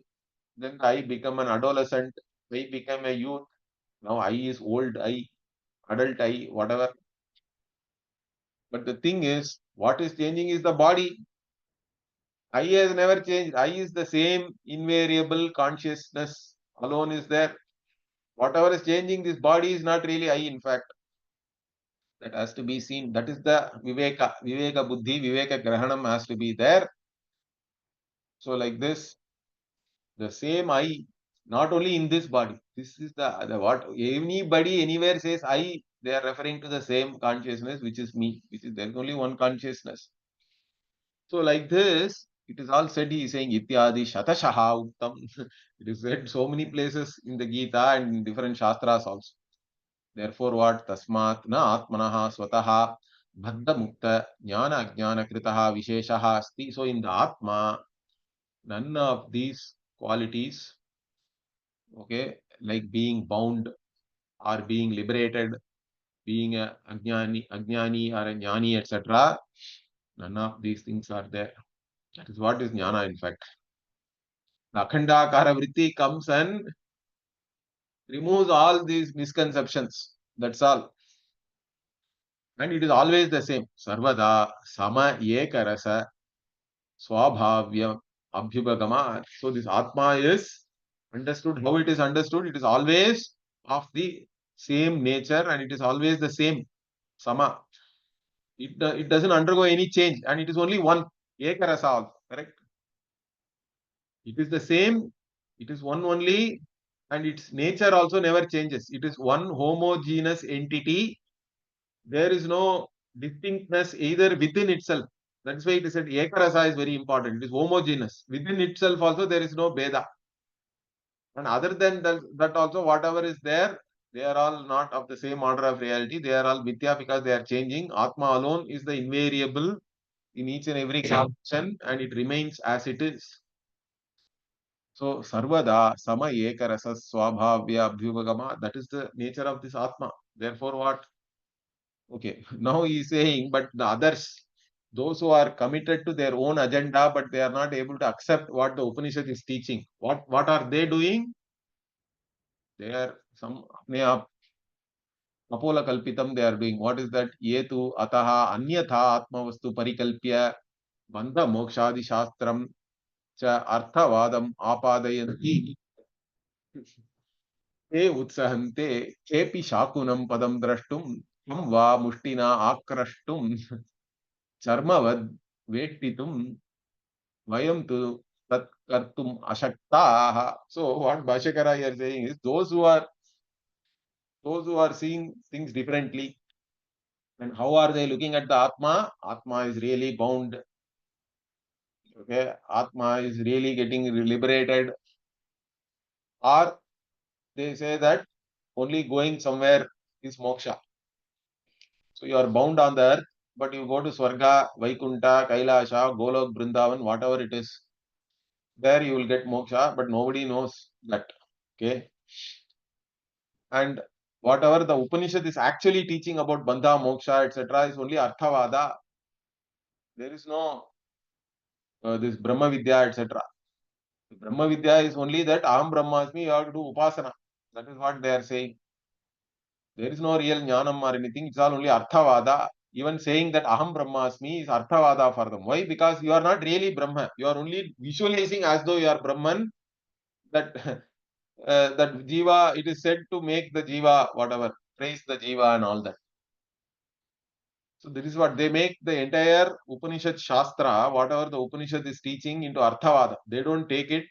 then the I become an adolescent, I became a youth. Now I is old I, adult I, whatever. But the thing is, what is changing is the body. I has never changed. I is the same invariable consciousness alone is there. Whatever is changing, this body is not really I, in fact. That has to be seen. That is the Viveka Buddhi, Viveka Grahanam has to be there. So, like this, the same I, not only in this body. This is the what anybody anywhere says I, they are referring to the same consciousness, which is me, which is there is only one consciousness. So, like this, it is all said, he is saying Ityadi Shatashaha Uttam. It is said so many places in the Gita and in different Shastras also. Therefore, what? Tasmat na atmanaha swataha bhaddha mukta jnana ajnana kritaha visheshaha asti. So, in the Atma, none of these qualities, okay, like being bound or being liberated, being a ajnani or a jnani, etc., none of these things are there. That is what is jnana, in fact. The Akhandakara vritti comes and removes all these misconceptions. That's all. And it is always the same. Sarvada sama eka rasa swabhavya abhyugama. So this Atma is understood. How it is understood? It is always of the same nature and it is always the same. Sama. It doesn't undergo any change and it is only one. Eka rasa also. Correct? It is the same. It is one only and its nature also never changes. It is one homogeneous entity. There is no distinctness either within itself. That's why it is said Ekarasa is very important. It is homogeneous. Within itself also there is no Beda. And other than that also whatever is there, they are all not of the same order of reality. They are all Mithya because they are changing. Atma alone is the invariable in each and every condition and it remains as it is. So Sarvada Sama Ekarasa Swabhavya Abhyuvagama, that is the nature of this Atma. Therefore what? Okay, now he is saying, but the others, those who are committed to their own agenda, but they are not able to accept what the Upanishad is teaching. What are they doing? They are some Apola Kalpitam they are doing. What is that? Yetu Ataha Anyatha Atmavastu Parikalpya Bandha Mokshadi Shastram Cha Arthavadam Apadayanti Te Utsahante Kepi Shakunam Padam Drashtum Tam Va Mushtina Akrashtum Charmavad Vettitum Vayam tu tat kartum ashaktaha. So what Bhashyakara here saying is those who are seeing things differently and how are they looking at the Atma? Atma is really bound. Okay, Atma is really getting liberated, or they say that only going somewhere is moksha. So you are bound on the earth, but you go to Swarga, Vaikunta, Kailasha, Golok, Brindavan, whatever it is, there you will get moksha, but nobody knows that. Okay. And whatever the Upanishad is actually teaching about Bandha, Moksha, etc., is only Arthavada. There is no this Brahma Vidya, etc. Brahma Vidya is only that Aham Brahmasmi, you have to do Upasana. That is what they are saying. There is no real Jnanam or anything. It's all only Arthavada. Even saying that Aham Brahmasmi is Arthavada for them. Why? Because you are not really Brahma. You are only visualizing as though you are Brahman. That that Jiva, it is said to make the Jiva, whatever, praise the Jiva and all that. So this is what they make the entire Upanishad Shastra, whatever the Upanishad is teaching, into Arthavada. They don't take it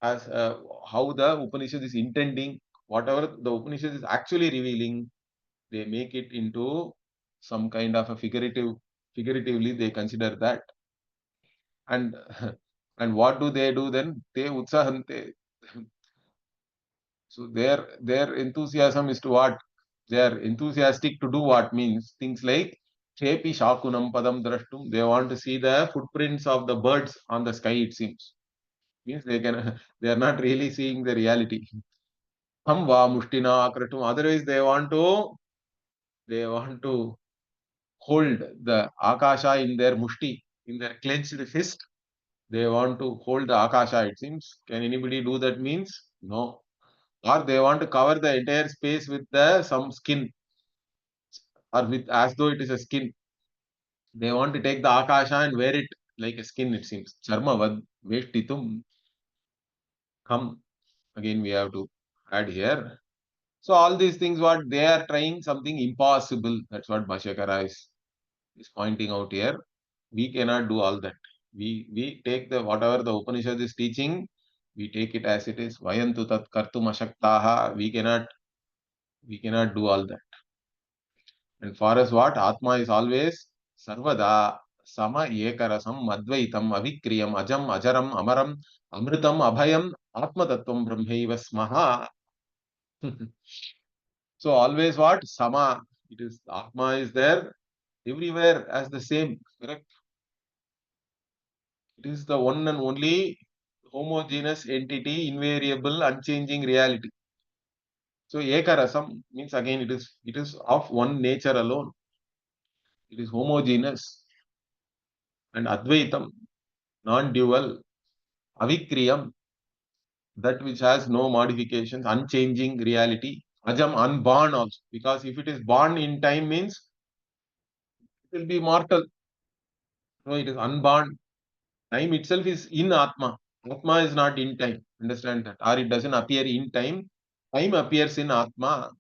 as how the Upanishad is intending, whatever the Upanishad is actually revealing, they make it into some kind of a figuratively they consider that. And and what do they do then? They utsahante. So their enthusiasm is to what? They are enthusiastic to do what means things like Chepi Shakunam Padam Drashtum. They want to see the footprints of the birds on the sky, it seems. Means they can they are not really seeing the reality. Ham va mushtina akratum. Otherwise they want to hold the akasha in their mushti, in their clenched fist. They want to hold the akasha, it seems. Can anybody do that means? No. Or they want to cover the entire space with the some skin, or with as though it is a skin. They want to take the akasha and wear it like a skin, it seems. Charmavad veshtitum. Come again, we have to add here. So all these things, what they are trying something impossible. That's what Bhashyakara is pointing out here. We cannot do all that. We take the whatever the Upanishad is teaching, we take it as it is. Vayantu tat kartum ashaktaha. We cannot do all that. And for us, what Atma is always sarvada sama ekarasam advaitam avikriyam ajam ajaram amaram amritam abhayam atma tattvam brahmaiva smaha. So always what? Sama. It is Atma is there everywhere as the same. Correct? It is the one and only homogeneous entity, invariable, unchanging reality. So ekarasam means again it is of one nature alone. It is homogeneous. And advaitam, non-dual, avikriyam, that which has no modifications, unchanging reality. Ajam, unborn also. Because if it is born in time means it will be mortal. No, it is unborn. Time itself is in Atma. Atma is not in time. Understand that? Or it doesn't appear in time. Time appears in Atma.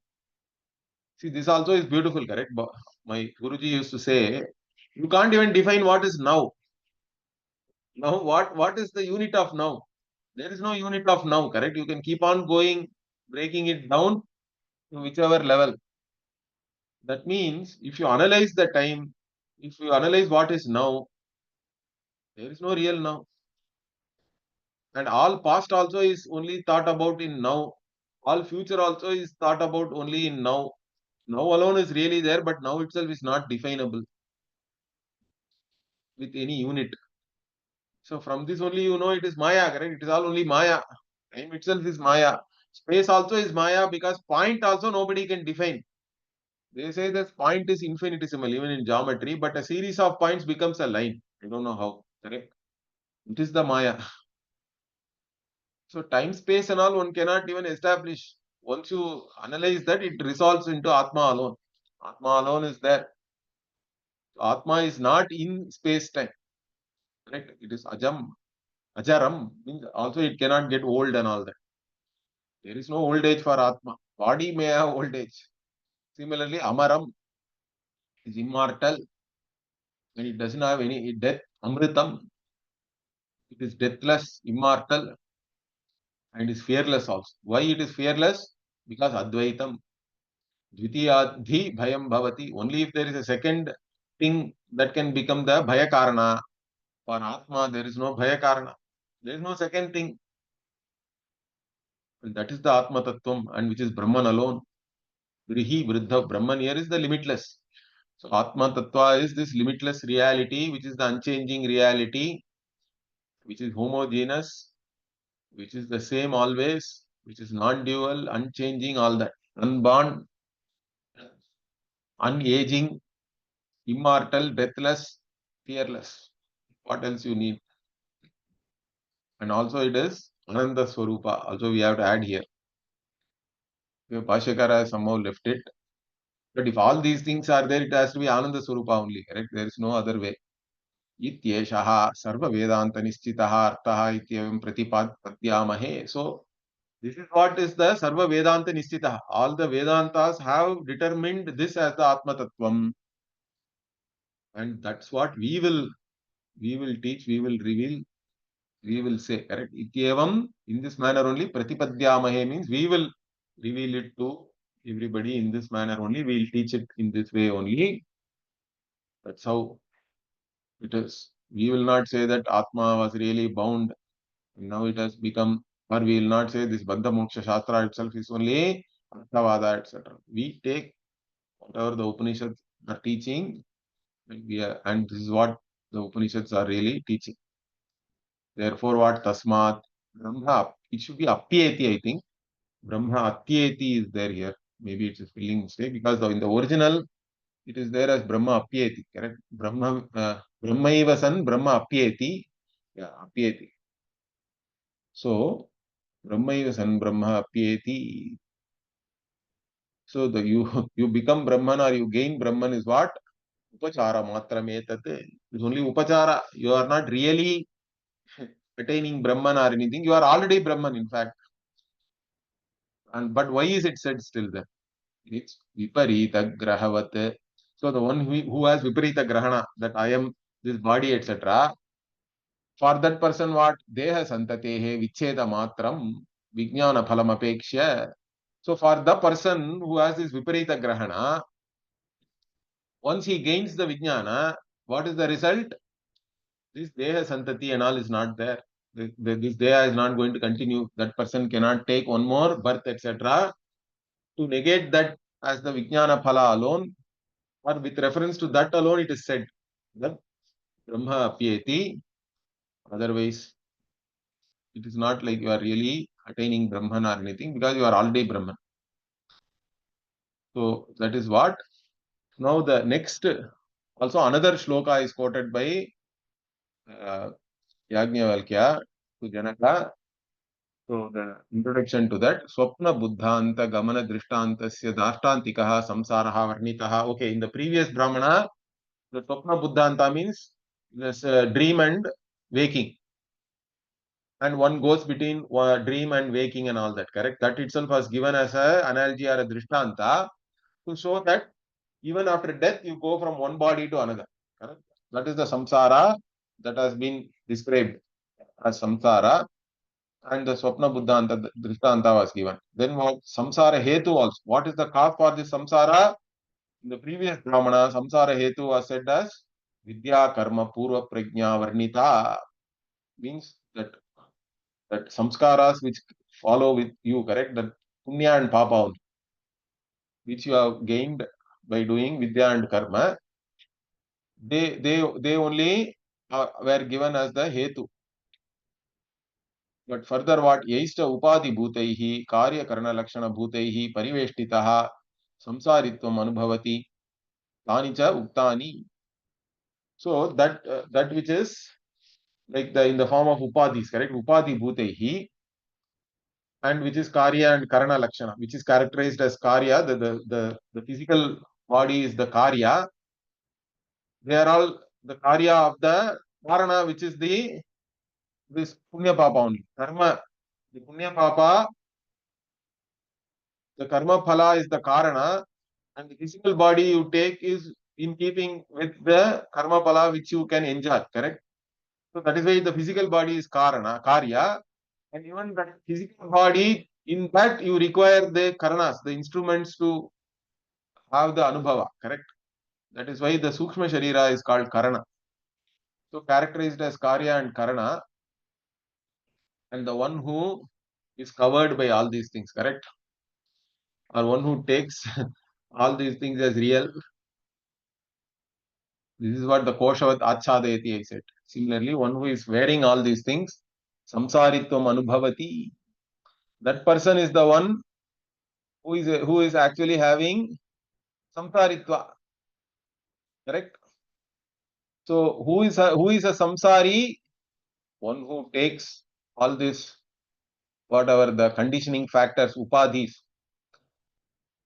See, this also is beautiful, correct? My Guruji used to say, you can't even define what is now. Now, what is the unit of now? There is no unit of now, correct? You can keep on going, breaking it down to whichever level. That means if you analyze the time, if you analyze what is now, there is no real now. And all past also is only thought about in now. All future also is thought about only in now. Now alone is really there, but now itself is not definable with any unit. So from this only you know it is Maya, correct? It is all only Maya. Time itself is Maya. Space also is Maya because point also nobody can define. They say that point is infinitesimal even in geometry, but a series of points becomes a line. I don't know how. Correct? It is the Maya. So time, space, and all one cannot even establish. Once you analyze that, it resolves into Atma alone. Atma alone is there. Atma is not in space time. Correct? It is Ajam. Ajaram means also it cannot get old and all that. There is no old age for Atma. Body may have old age. Similarly, Amaram is immortal and it doesn't have any death. Amritam, it is deathless, immortal, and is fearless also. Why it is fearless? Because Advaitam. Dvitiyadhi bhayam bhavati. Only if there is a second thing that can become the bhaya karana. For Atma, there is no bhaya karana. There is no second thing. And that is the Atma Tattvam, and which is Brahman alone. Vrihi Vriddha. Brahman here is the limitless. So Atma Tattva is this limitless reality, which is the unchanging reality, which is homogeneous, which is the same always, which is non-dual, unchanging, all that. Unborn, unaging, immortal, deathless, fearless. What else you need? And also it is Ananda Swarupa. Also we have to add here. Bhashyakara has somehow left it. But if all these things are there, it has to be Ananda Swarupa only, correct? There is no other way. Ityeshaha sarva Vedanta nischitaha artaha ityavim pratipadyamahe. So this is what is the sarva Vedanta nischitaha. All the Vedantas have determined this as the Atma Tattvam. And that's what we will teach, we will reveal, we will say, correct? Ityevam, in this manner only, pratipadyamahe means we will reveal it to everybody in this manner only, we will teach it in this way only. That's how it is. We will not say that Atma was really bound, and now it has become, or we will not say this Baddha Moksha Shastra itself is only Arthavada, etc. We take whatever the Upanishads are teaching, and this is what the Upanishads are really teaching. Therefore, what Tasmat Brahma, it should be Apyeti, I think. Brahma Atyeti is there here. Maybe it's a spelling mistake because in the original it is there as Brahma Apyeti, correct? Brahmaiva san Brahma Apyeti. Yeah, Apyeti. So, Brahmaiva san Brahma Apyeti. So, you become Brahman or you gain Brahman is what? Upachara matrametate. It's only Upachara. You are not really attaining Brahman or anything. You are already Brahman, in fact. But why is it said still there? It's Viparita Grahavat. So the one who has Viparita Grahana, that I am this body, etc. For that person, what? Deha Santatehe Vicheda Matram Vijnana Phalam Apeksha. So for the person who has this Viparita Grahana, once he gains the Vijnana, what is the result? This Deha Santati and all is not there. This Deha is not going to continue. That person cannot take one more birth, etc. To negate that as the Vijnana Phala alone, or with reference to that alone, it is said that Brahma Apyeti. Otherwise, it is not like you are really attaining Brahman or anything because you are already Brahman. So that is what. Now the next, also another shloka is quoted by uh, Yajnavalkya to Janaka. So the introduction to that, Swapna Buddhanta Gamana Drishtantasya Dashtantikaha Samsaraha Varnitaha. Okay, in the previous Brahmana, the Swapna Buddhanta means this dream and waking. And one goes between dream and waking and all that, correct? That itself was given as an analogy or a drishtanta to show that even after death, you go from one body to another, correct? That is the samsara that has been described as samsara, and the Swapna Buddhanta, the drishtanta was given. Then what? Samsara Hetu also. What is the cause for this samsara? In the previous Brahmana, samsara Hetu was said as Vidya Karma Purva Prajna Varnita, means that samskaras which follow with you, correct? That punya and papa, which you have gained by doing vidya and karma, they only were given as the hetu. But further, what yaista upadi bhutaihi karya karana lakshana bhutaihi pariveshtitaha samsaritvam anubhavati tani cha uktani. So that which is like in the form of upadis, correct? Upadi bhutaihi, and which is karya and karana lakshana, which is characterized as karya. The physical body is the karya. They are all the karya of the karana, which is this punya papa only. Karma, the punya papa, the karma phala is the karana, and the physical body you take is in keeping with the karma phala which you can enjoy, correct? So that is why the physical body is karana, karya, and even that physical body, in that you require the karanas, the instruments to have the anubhava, correct? That is why the Sukshma Sharira is called Karana. So characterized as Karya and Karana, and the one who is covered by all these things, correct? Or one who takes all these things as real. This is what the Koshavat Achadayati I said. Similarly, one who is wearing all these things, Samsaritvam Anubhavati, that person is the one who is actually having Samsaritva, correct? So who is a samsari? One who takes all this, whatever the conditioning factors, upadhis,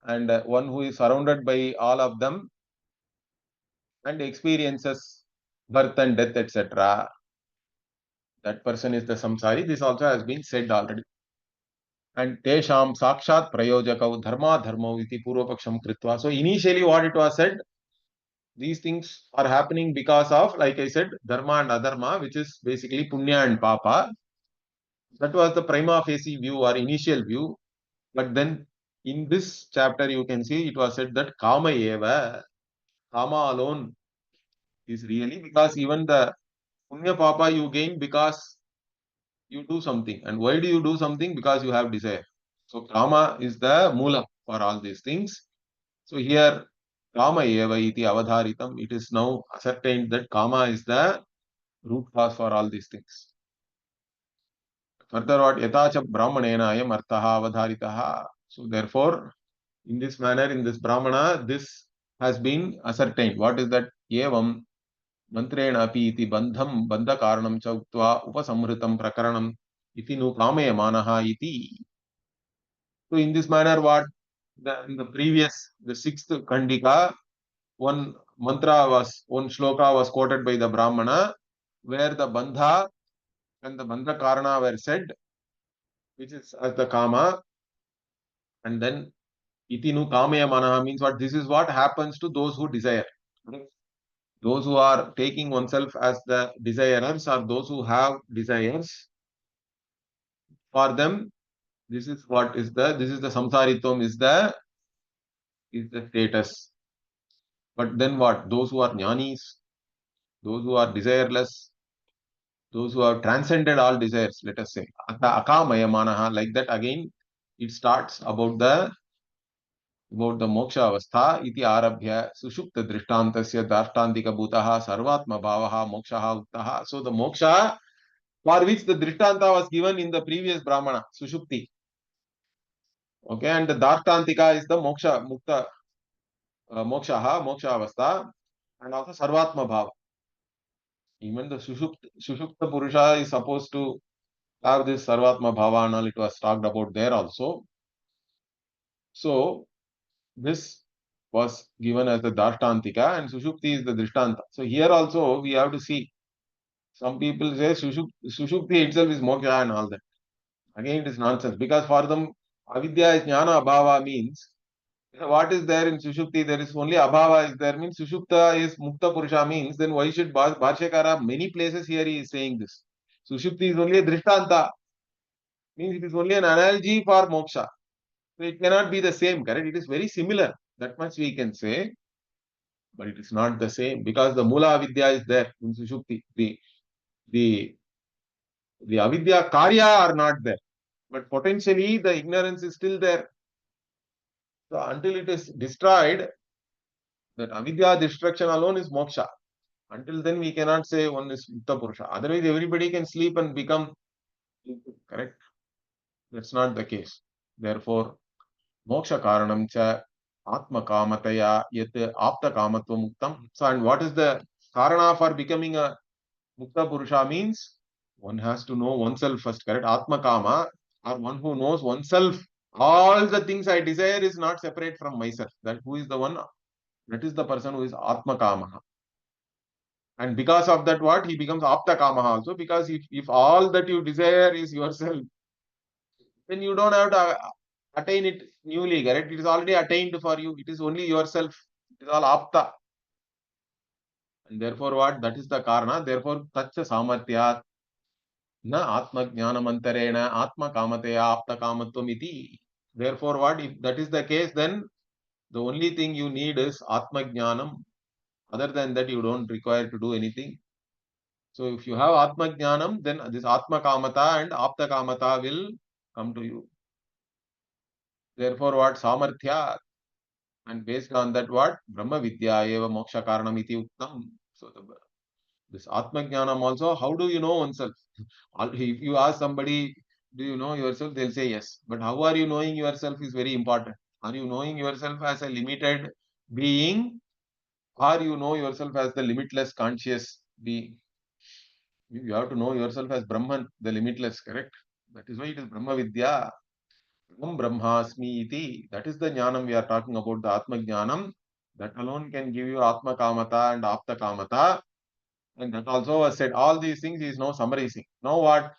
and one who is surrounded by all of them and experiences birth and death, etc. That person is the samsari. This also has been said already. And tesham sakshat prayojakau dharma dharmau iti purvapaksham kritva. So initially what it was said, These things are happening because of, like I said, dharma and adharma, which is basically punya and papa. That was the prima facie view or initial view. But then in this chapter, you can see it was said that kama eva, kama alone is really, because even the punya papa you gain because you do something. And why do you do something? Because you have desire. So kama is the moola for all these things. So here kama eva iti avadharitam. It is now ascertained that kama is the root cause for all these things. Further, what yatacha brahmanena ayam arthaha avadharitaha. So therefore, in this manner, in this brahmana, this has been ascertained. What is that? Evam mantrena api iti bandham bandha karanam cha uktva upasamhritam prakaranam iti nu kameyamanaha iti. So in this manner, what in the previous, the sixth kandika, one one shloka was quoted by the brahmana, where the bandha and the bandha karana were said, which is as the kama, and then itinu kamaya manaha means what? This is what happens to those who desire. Those who are taking oneself as the desirers or those who have desires, for them, this is what is the samsaritum is the status. But then what? Those who are jnanis, those who are desireless, those who have transcended all desires, let us say, akamaya manaha, like that again, it starts about the moksha avastha iti arabhya sushupta drishtantasya darshtantika bhutaha sarvatma bhavaha mokshaha uttaha. So the moksha for which the drishtanta was given in the previous brahmana sushupti, okay, and the darshtantika is the moksha mukta mokshaha moksha avastha, and also sarvatma bhava. Even the sushupta purusha is supposed to have this sarvatma bhava and all. It was talked about there also. So this was given as the Darshtantika and Sushupti is the Drishtanta. So here also we have to see. Some people say Sushupti itself is moksha and all that. Again, it is nonsense because for them, avidya is jnana abhava means what is there in Sushupti? There is only abhava is there means Sushupta is mukta purusha means then why should Bhashyakara many places here he is saying this? Sushupti is only a Drishtanta means it is only an analogy for moksha. So it cannot be the same, correct? It is very similar. That much we can say. But it is not the same because the Mula Avidya is there in Sushupti. The, the Avidya Karya are not there. But potentially the ignorance is still there. So until it is destroyed, that Avidya destruction alone is moksha. Until then we cannot say one is Mukta Purusha. Otherwise everybody can sleep and become correct. That's not the case. Therefore, moksha karanam cha atma kamataya yet apta kamatva muktam. So and what is the karana for becoming a Mukta Purusha means one has to know oneself first, correct? Atma Kama, or one who knows oneself. All the things I desire is not separate from myself. That who is the one? That is the person who is Atma Kama. And because of that, what? He becomes Apta Kama also. Because if all that you desire is yourself, then you don't have to attain it newly, correct? It is already attained for you. It is only yourself. It is all Apta. And therefore, what? That is the Karana. Therefore, Tacha Samartya na atma jnanamantarena atma kamateya apta kamatvam iti. Therefore, what if that is the case, then the only thing you need is atma jnanam. Other than that, you don't require to do anything. So if you have atma jnanam, then this atma kamata and apta kamata will come to you. Therefore, what samarthya, and based on that, what brahma vidya eva moksha karanam iti uktam. So this atma jnanam also, how do you know oneself? If you ask somebody, do you know yourself? They'll say yes. But how are you knowing yourself is very important. Are you knowing yourself as a limited being? Or you know yourself as the limitless conscious being? You have to know yourself as Brahman, the limitless, correct? That is why it is Brahma Vidya. Brahmasmi iti. That is the jnanam we are talking about, the Atma Jnanam. That alone can give you Atma Kamata and Apta Kamata. And that also was said. All these things is now summarizing. Now what?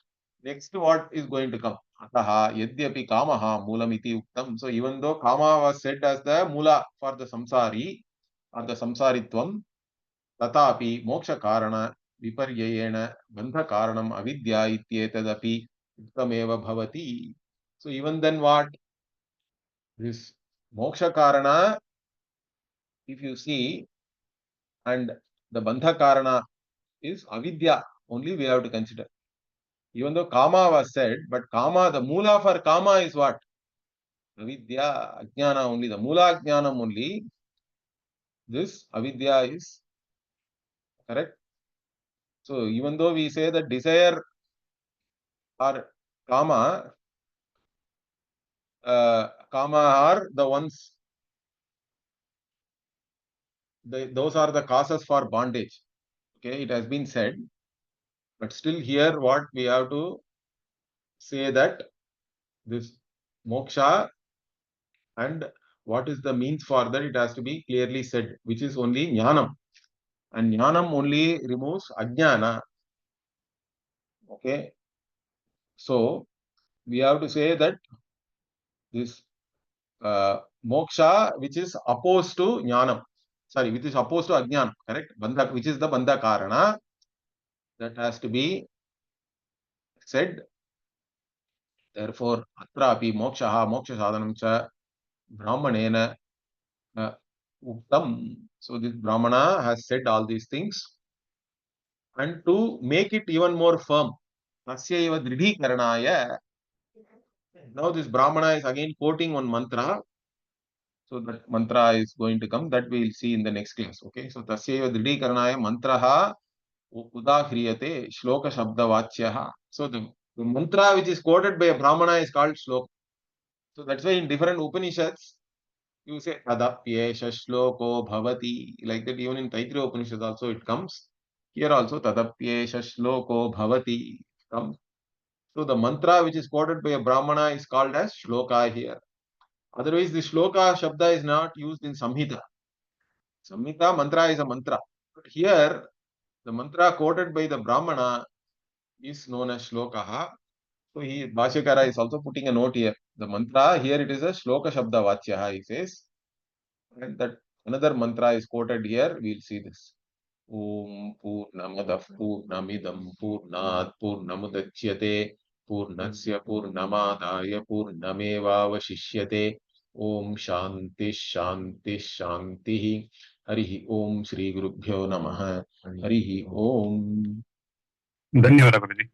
Next what is going to come? Ataha yadyapi kamaha moolam iti uktam. So even though kama was said as the mula for the samsari, or the samsaritvam, tatapi moksha karana viparyayena bandha karanam avidya ityetadapi uttameva bhavati. So even then what? This moksha karana, if you see, and the bandha karana is avidya, only we have to consider. Even though kama was said, but kama, the mula for kama is what? Avidya, ajnana only, the mula ajnanam only. This avidya is correct. So even though we say that desire or kama, kama are the ones, those are the causes for bondage. Okay, it has been said, but still here what we have to say that this moksha and what is the means for that, it has to be clearly said, which is only jnanam. And jnanam only removes ajnana. Okay, so we have to say that this moksha, which is opposed to jnanam, sorry, which is opposed to ajnana, correct? Bandha, which is the bandha karana, that has to be said. Therefore, atrapi moksha, moksha sadhanam cha brahmanena uktam. So this brahmana has said all these things, and to make it even more firm, tasya eva dridhikaranaya. Now this brahmana is again quoting one mantra. So that mantra is going to come, that we will see in the next class. Okay. So tasya dridikaranaya mantraha udahriyate shloka shabda vachyaha. So the mantra which is quoted by a brahmana is called shloka. So that's why in different Upanishads you say tadapyesha shloko bhavati. Like that even in Taittiriya Upanishad also it comes. Here also tadapyesha shloko bhavati comes. So the mantra which is quoted by a brahmana is called as shloka here. Otherwise, the shloka shabda is not used in Samhita. Samhita mantra is a mantra. But here, the mantra quoted by the Brahmana is known as shlokaha. So he, Bhashyakara is also putting a note here. The mantra, here it is a shloka shabda vachyaha, he says. And that another mantra is quoted here. We'll see this. Om Purnamadah Purnamidam Purnat Purnamudachyate Purnasya Purnamadaya Purnamevavashishyate. Om Shanti Shanti Shanti. Harihi Om Shri Gurubhyo Namaha. Harihi Om. धन्यवाद गुरुजी.